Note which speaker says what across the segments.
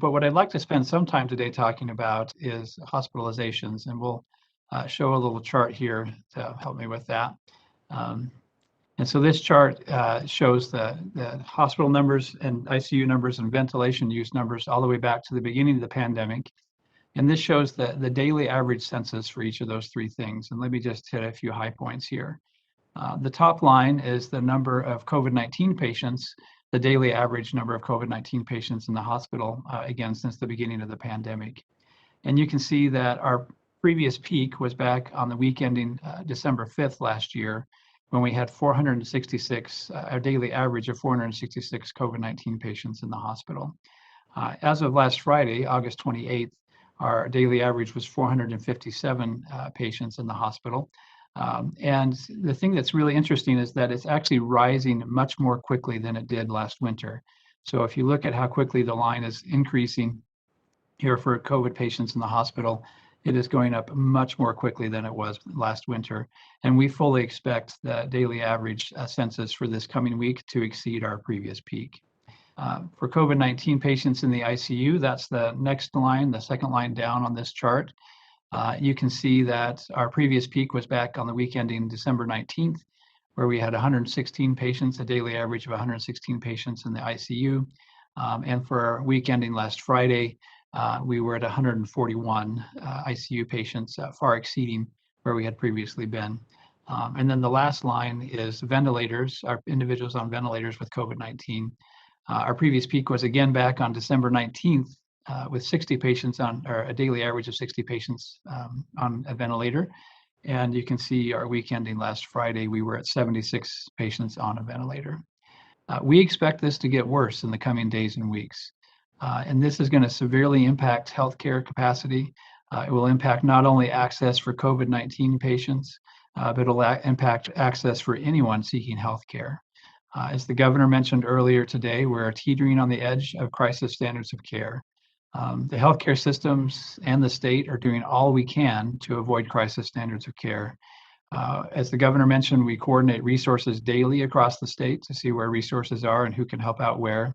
Speaker 1: But what I'd like to spend some time today talking about is hospitalizations, and we'll show a little chart here to help me with that. And so this chart shows the hospital numbers and ICU numbers and ventilation use numbers all the way back to the beginning of the pandemic. And this shows the daily average census for each of those three things. And let me just hit a few high points here. The top line is the number of COVID-19 patients, the daily average number of COVID-19 patients in the hospital, again, since the beginning of the pandemic. And you can see that our previous peak was back on the week ending December 5th last year, when we had 466, our daily average of 466 COVID-19 patients in the hospital. As of last Friday, August 28th, our daily average was 457 patients in the hospital. And the thing that's really interesting is that it's actually rising much more quickly than it did last winter. So if you look at how quickly the line is increasing here for COVID patients in the hospital, it is going up much more quickly than it was last winter. And we fully expect the daily average census for this coming week to exceed our previous peak. For COVID-19 patients in the ICU, that's the next line, the second line down on this chart. You can see that our previous peak was back on the week ending December 19th, where we had 116 patients, a daily average of 116 patients in the ICU. And for our week ending last Friday, we were at 141 ICU patients, far exceeding where we had previously been. And then the last line is ventilators, our individuals on ventilators with COVID-19. Our previous peak was again back on December 19th with 60 patients on, or a daily average of 60 patients on a ventilator. And you can see our week ending last Friday, we were at 76 patients on a ventilator. We expect this to get worse in the coming days and weeks. And this is going to severely impact healthcare capacity. It will impact not only access for COVID-19 patients, but it'll impact access for anyone seeking healthcare. As the governor mentioned earlier today, we're teetering on the edge of crisis standards of care. The healthcare systems and the state are doing all we can to avoid crisis standards of care. As the governor mentioned, we coordinate resources daily across the state to see where resources are and who can help out where.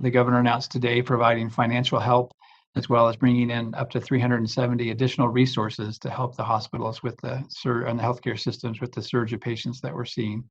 Speaker 1: The governor announced today providing financial help, as well as bringing in up to 370 additional resources to help the hospitals with and the healthcare systems with the surge of patients that we're seeing.